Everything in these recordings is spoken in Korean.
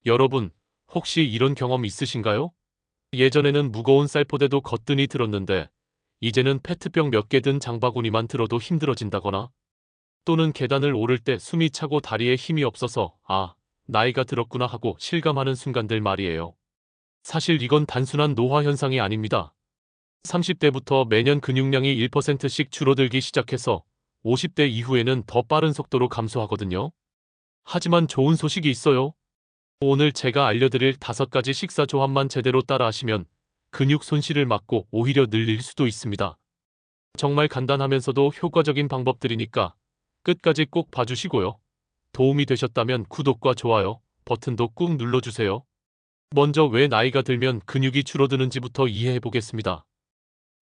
여러분, 혹시 이런 경험 있으신가요? 예전에는 무거운 쌀포대도 거뜬히 들었는데, 이제는 페트병 몇 개 든 장바구니만 들어도 힘들어진다거나, 또는 계단을 오를 때 숨이 차고 다리에 힘이 없어서, 나이가 들었구나 하고 실감하는 순간들 말이에요. 사실 이건 단순한 노화 현상이 아닙니다. 30대부터 매년 근육량이 1%씩 줄어들기 시작해서 50대 이후에는 더 빠른 속도로 감소하거든요. 하지만 좋은 소식이 있어요. 오늘 제가 알려드릴 5가지 식사 조합만 제대로 따라하시면 근육 손실을 막고 오히려 늘릴 수도 있습니다. 정말 간단하면서도 효과적인 방법들이니까 끝까지 꼭 봐주시고요. 도움이 되셨다면 구독과 좋아요 버튼도 꾹 눌러주세요. 먼저 왜 나이가 들면 근육이 줄어드는지부터 이해해 보겠습니다.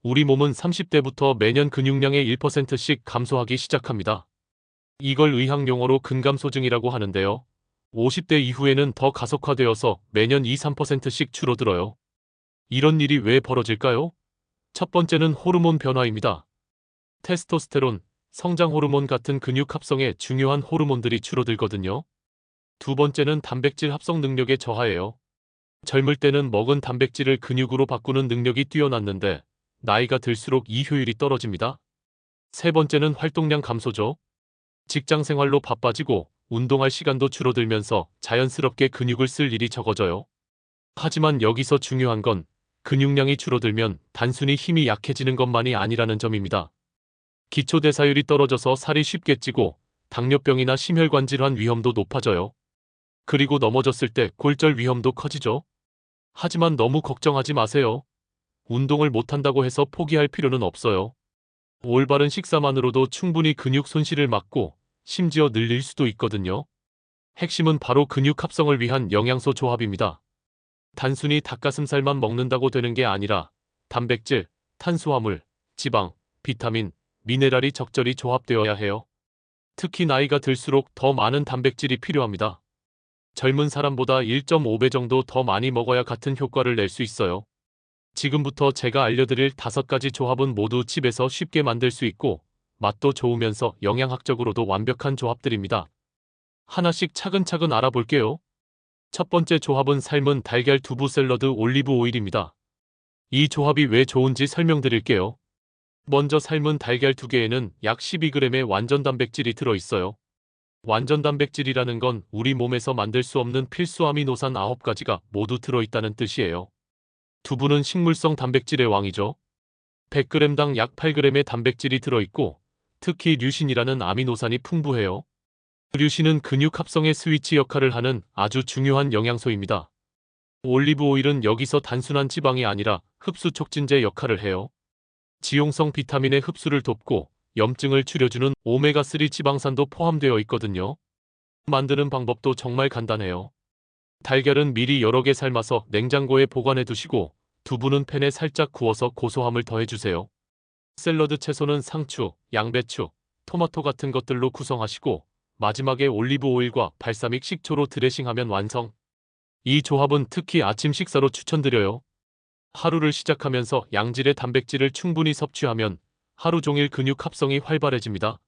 우리 몸은 30대부터 매년 근육량의 1%씩 감소하기 시작합니다. 이걸 의학 용어로 근감소증이라고 하는데요. 50대 이후에는 더 가속화되어서 매년 2~3%씩 줄어들어요. 이런 일이 왜 벌어질까요? 첫 번째는 호르몬 변화입니다. 테스토스테론, 성장 호르몬 같은 근육 합성에 중요한 호르몬들이 줄어들거든요. 두 번째는 단백질 합성 능력의 저하예요. 젊을 때는 먹은 단백질을 근육으로 바꾸는 능력이 뛰어났는데 나이가 들수록 이 효율이 떨어집니다. 세 번째는 활동량 감소죠. 직장 생활로 바빠지고 운동할 시간도 줄어들면서 자연스럽게 근육을 쓸 일이 적어져요. 하지만 여기서 중요한 건 근육량이 줄어들면 단순히 힘이 약해지는 것만이 아니라는 점입니다. 기초대사율이 떨어져서 살이 쉽게 찌고 당뇨병이나 심혈관 질환 위험도 높아져요. 그리고 넘어졌을 때 골절 위험도 커지죠. 하지만 너무 걱정하지 마세요. 운동을 못한다고 해서 포기할 필요는 없어요. 올바른 식사만으로도 충분히 근육 손실을 막고 심지어 늘릴 수도 있거든요. 핵심은 바로 근육 합성을 위한 영양소 조합입니다. 단순히 닭가슴살만 먹는다고 되는 게 아니라 단백질, 탄수화물, 지방, 비타민, 미네랄이 적절히 조합되어야 해요. 특히 나이가 들수록 더 많은 단백질이 필요합니다. 젊은 사람보다 1.5배 정도 더 많이 먹어야 같은 효과를 낼 수 있어요. 지금부터 제가 알려드릴 5가지 조합은 모두 집에서 쉽게 만들 수 있고 맛도 좋으면서 영양학적으로도 완벽한 조합들입니다. 하나씩 차근차근 알아볼게요. 첫 번째 조합은 삶은 달걀 두부 샐러드 올리브 오일입니다. 이 조합이 왜 좋은지 설명드릴게요. 먼저 삶은 달걀 2개에는 약 12g의 완전 단백질이 들어있어요. 완전 단백질이라는 건 우리 몸에서 만들 수 없는 필수 아미노산 9가지가 모두 들어있다는 뜻이에요. 두부는 식물성 단백질의 왕이죠. 100g당 약 8g의 단백질이 들어있고 특히 류신이라는 아미노산이 풍부해요. 류신은 근육 합성의 스위치 역할을 하는 아주 중요한 영양소입니다. 올리브 오일은 여기서 단순한 지방이 아니라 흡수 촉진제 역할을 해요. 지용성 비타민의 흡수를 돕고 염증을 줄여주는 오메가3 지방산도 포함되어 있거든요. 만드는 방법도 정말 간단해요. 달걀은 미리 여러 개 삶아서 냉장고에 보관해 두시고 두부는 팬에 살짝 구워서 고소함을 더해주세요. 샐러드 채소는 상추, 양배추, 토마토 같은 것들로 구성하시고 마지막에 올리브 오일과 발사믹 식초로 드레싱하면 완성. 이 조합은 특히 아침 식사로 추천드려요. 하루를 시작하면서 양질의 단백질을 충분히 섭취하면 하루 종일 근육 합성이 활발해집니다.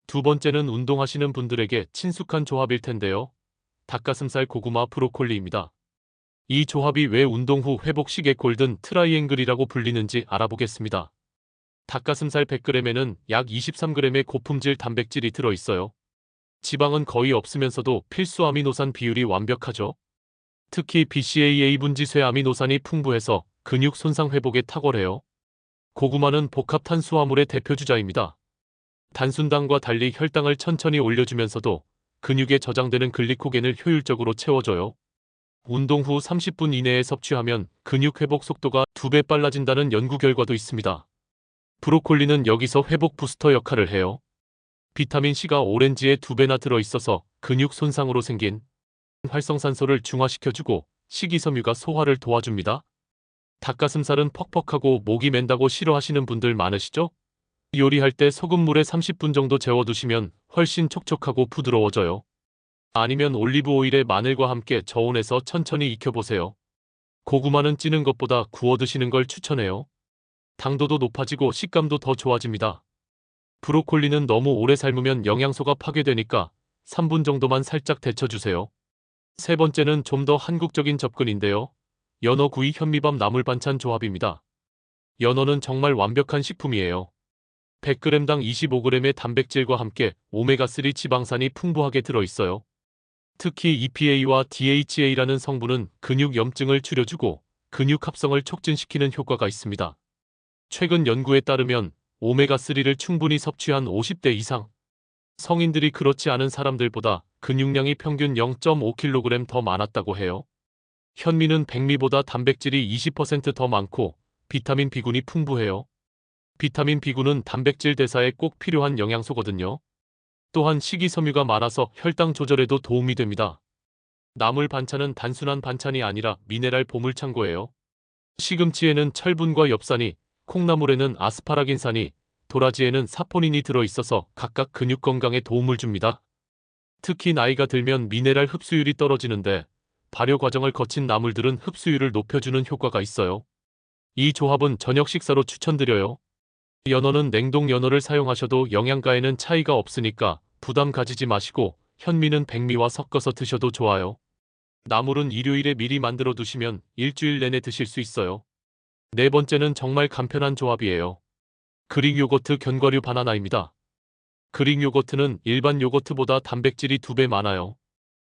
두 번째는 운동하시는 분들에게 친숙한 조합일 텐데요. 닭가슴살 고구마 브로콜리입니다. 이 조합이 왜 운동 후 회복식의 골든 트라이앵글이라고 불리는지 알아보겠습니다. 닭가슴살 100g에는 약 23g의 고품질 단백질이 들어있어요. 지방은 거의 없으면서도 필수 아미노산 비율이 완벽하죠. 특히 BCAA 분지쇄 아미노산이 풍부해서 근육 손상 회복에 탁월해요. 고구마는 복합 탄수화물의 대표주자입니다. 단순당과 달리 혈당을 천천히 올려주면서도 근육에 저장되는 글리코겐을 효율적으로 채워줘요. 운동 후 30분 이내에 섭취하면 근육 회복 속도가 2배 빨라진다는 연구 결과도 있습니다. 브로콜리는 여기서 회복 부스터 역할을 해요. 비타민C가 오렌지에 2배나 들어있어서 근육 손상으로 생긴 활성산소를 중화시켜주고 식이섬유가 소화를 도와줍니다. 닭가슴살은 퍽퍽하고 목이 맨다고 싫어하시는 분들 많으시죠? 요리할 때 소금물에 30분 정도 재워두시면 훨씬 촉촉하고 부드러워져요. 아니면 올리브 오일에 마늘과 함께 저온에서 천천히 익혀보세요. 고구마는 찌는 것보다 구워 드시는 걸 추천해요. 당도도 높아지고 식감도 더 좋아집니다. 브로콜리는 너무 오래 삶으면 영양소가 파괴되니까 3분 정도만 살짝 데쳐주세요. 세 번째는 좀 더 한국적인 접근인데요. 연어 구이 현미밥 나물 반찬 조합입니다. 연어는 정말 완벽한 식품이에요. 100g당 25g의 단백질과 함께 오메가3 지방산이 풍부하게 들어있어요. 특히 EPA와 DHA라는 성분은 근육 염증을 줄여주고 근육 합성을 촉진시키는 효과가 있습니다. 최근 연구에 따르면 오메가3를 충분히 섭취한 50대 이상 성인들이 그렇지 않은 사람들보다 근육량이 평균 0.5kg 더 많았다고 해요. 현미는 백미보다 단백질이 20% 더 많고 비타민 B군이 풍부해요. 비타민 B군은 단백질 대사에 꼭 필요한 영양소거든요. 또한 식이섬유가 많아서 혈당 조절에도 도움이 됩니다. 나물 반찬은 단순한 반찬이 아니라 미네랄 보물창고예요. 시금치에는 철분과 엽산이, 콩나물에는 아스파라긴산이, 도라지에는 사포닌이 들어있어서 각각 근육 건강에 도움을 줍니다. 특히 나이가 들면 미네랄 흡수율이 떨어지는데 발효 과정을 거친 나물들은 흡수율을 높여주는 효과가 있어요. 이 조합은 저녁 식사로 추천드려요. 연어는 냉동 연어를 사용하셔도 영양가에는 차이가 없으니까 부담 가지지 마시고 현미는 백미와 섞어서 드셔도 좋아요. 나물은 일요일에 미리 만들어 두시면 일주일 내내 드실 수 있어요. 네 번째는 정말 간편한 조합이에요. 그릭 요거트 견과류 바나나입니다. 그릭 요거트는 일반 요거트보다 단백질이 2배 많아요.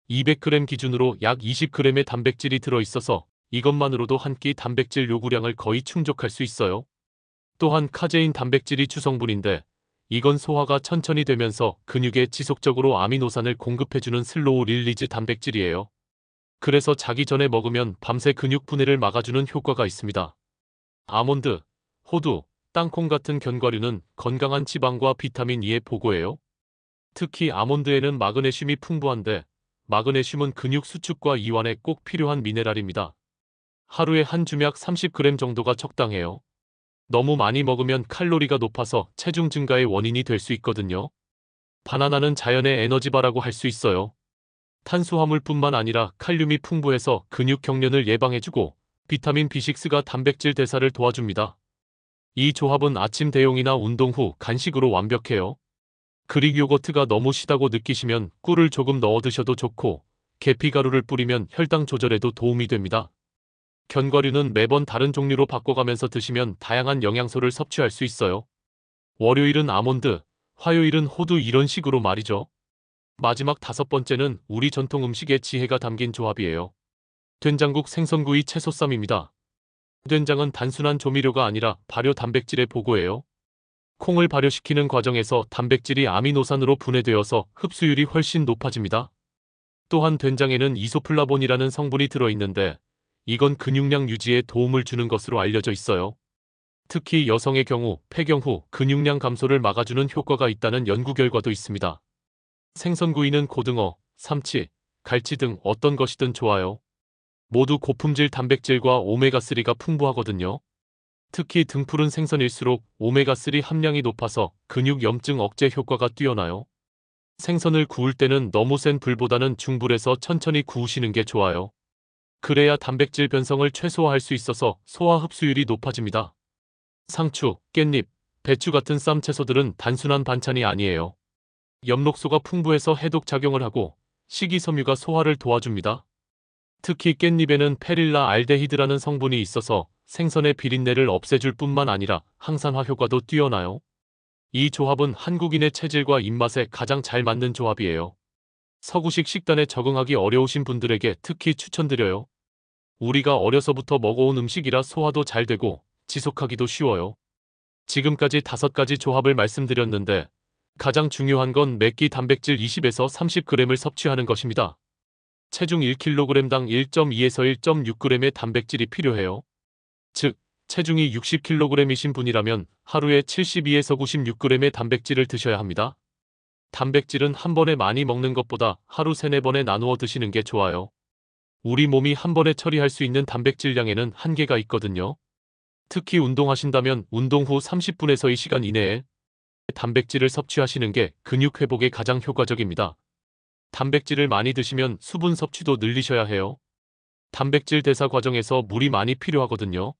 200g 기준으로 약 20g의 단백질이 들어있어서 이것만으로도 한 끼 단백질 요구량을 거의 충족할 수 있어요. 또한 카제인 단백질이 주성분인데 이건 소화가 천천히 되면서 근육에 지속적으로 아미노산을 공급해주는 슬로우 릴리즈 단백질이에요. 그래서 자기 전에 먹으면 밤새 근육 분해를 막아주는 효과가 있습니다. 아몬드, 호두, 땅콩 같은 견과류는 건강한 지방과 비타민 E의 보고예요. 특히 아몬드에는 마그네슘이 풍부한데 마그네슘은 근육 수축과 이완에 꼭 필요한 미네랄입니다. 하루에 한 주약 30g 정도가 적당해요. 너무 많이 먹으면 칼로리가 높아서 체중 증가의 원인이 될 수 있거든요. 바나나는 자연의 에너지바라고 할 수 있어요. 탄수화물뿐만 아니라 칼륨이 풍부해서 근육 경련을 예방해주고 비타민 B6가 단백질 대사를 도와줍니다. 이 조합은 아침 대용이나 운동 후 간식으로 완벽해요. 그릭 요거트가 너무 시다고 느끼시면 꿀을 조금 넣어 드셔도 좋고 계피가루를 뿌리면 혈당 조절에도 도움이 됩니다. 견과류는 매번 다른 종류로 바꿔가면서 드시면 다양한 영양소를 섭취할 수 있어요. 월요일은 아몬드, 화요일은 호두 이런 식으로 말이죠. 마지막 5번째는 우리 전통 음식의 지혜가 담긴 조합이에요. 된장국 생선구이 채소쌈입니다. 된장은 단순한 조미료가 아니라 발효 단백질의 보고예요. 콩을 발효시키는 과정에서 단백질이 아미노산으로 분해되어서 흡수율이 훨씬 높아집니다. 또한 된장에는 이소플라본이라는 성분이 들어있는데 이건 근육량 유지에 도움을 주는 것으로 알려져 있어요. 특히 여성의 경우 폐경 후 근육량 감소를 막아주는 효과가 있다는 연구 결과도 있습니다. 생선구이는 고등어, 삼치, 갈치 등 어떤 것이든 좋아요. 모두 고품질 단백질과 오메가3가 풍부하거든요. 특히 등푸른 생선일수록 오메가3 함량이 높아서 근육 염증 억제 효과가 뛰어나요. 생선을 구울 때는 너무 센 불보다는 중불에서 천천히 구우시는 게 좋아요. 그래야 단백질 변성을 최소화할 수 있어서 소화 흡수율이 높아집니다. 상추, 깻잎, 배추 같은 쌈 채소들은 단순한 반찬이 아니에요. 엽록소가 풍부해서 해독 작용을 하고 식이섬유가 소화를 도와줍니다. 특히 깻잎에는 페릴라 알데히드라는 성분이 있어서 생선의 비린내를 없애줄 뿐만 아니라 항산화 효과도 뛰어나요. 이 조합은 한국인의 체질과 입맛에 가장 잘 맞는 조합이에요. 서구식 식단에 적응하기 어려우신 분들에게 특히 추천드려요. 우리가 어려서부터 먹어온 음식이라 소화도 잘 되고 지속하기도 쉬워요. 지금까지 5가지 조합을 말씀드렸는데 가장 중요한 건 매끼 단백질 20에서 30g을 섭취하는 것입니다. 체중 1kg당 1.2에서 1.6g의 단백질이 필요해요. 즉, 체중이 60kg이신 분이라면 하루에 72에서 96g의 단백질을 드셔야 합니다. 단백질은 한 번에 많이 먹는 것보다 하루 3-4번에 나누어 드시는 게 좋아요. 우리 몸이 한 번에 처리할 수 있는 단백질량에는 한계가 있거든요. 특히 운동하신다면 운동 후 30분에서 2시간 이내에 단백질을 섭취하시는 게 근육 회복에 가장 효과적입니다. 단백질을 많이 드시면 수분 섭취도 늘리셔야 해요. 단백질 대사 과정에서 물이 많이 필요하거든요.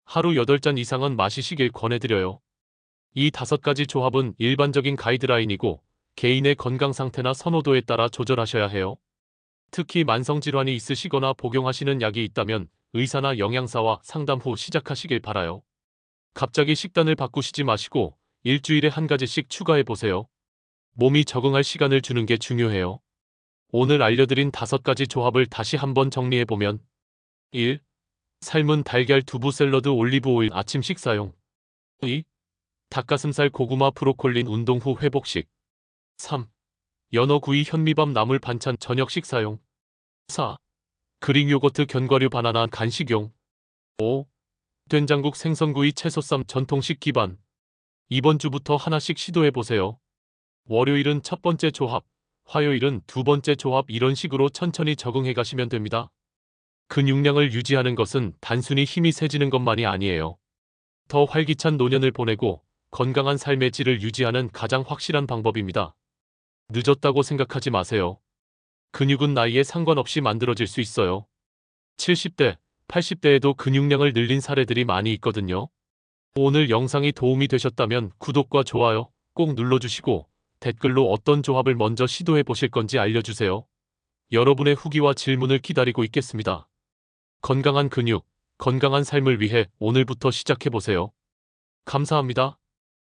하루 8잔 이상은 마시시길 권해드려요. 이 5가지 조합은 일반적인 가이드라인이고 개인의 건강 상태나 선호도에 따라 조절하셔야 해요. 특히 만성질환이 있으시거나 복용하시는 약이 있다면 의사나 영양사와 상담 후 시작하시길 바라요. 갑자기 식단을 바꾸시지 마시고 일주일에 한 가지씩 추가해 보세요. 몸이 적응할 시간을 주는 게 중요해요. 오늘 알려드린 5가지 조합을 다시 한번 정리해 보면 1. 삶은 달걀 두부 샐러드 올리브 오일 아침 식사용 2. 닭가슴살 고구마 브로콜린 운동 후 회복식 3. 연어 구이 현미밥 나물 반찬 저녁 식사용 4. 그릭 요거트 견과류 바나나 간식용 5. 된장국 생선구이 채소쌈 전통식 기반 이번 주부터 하나씩 시도해보세요. 월요일은 첫 번째 조합, 화요일은 두 번째 조합 이런 식으로 천천히 적응해 가시면 됩니다. 근육량을 유지하는 것은 단순히 힘이 세지는 것만이 아니에요. 더 활기찬 노년을 보내고 건강한 삶의 질을 유지하는 가장 확실한 방법입니다. 늦었다고 생각하지 마세요. 근육은 나이에 상관없이 만들어질 수 있어요. 70대, 80대에도 근육량을 늘린 사례들이 많이 있거든요. 오늘 영상이 도움이 되셨다면 구독과 좋아요 꼭 눌러주시고 댓글로 어떤 조합을 먼저 시도해 보실 건지 알려주세요. 여러분의 후기와 질문을 기다리고 있겠습니다. 건강한 근육, 건강한 삶을 위해 오늘부터 시작해 보세요. 감사합니다.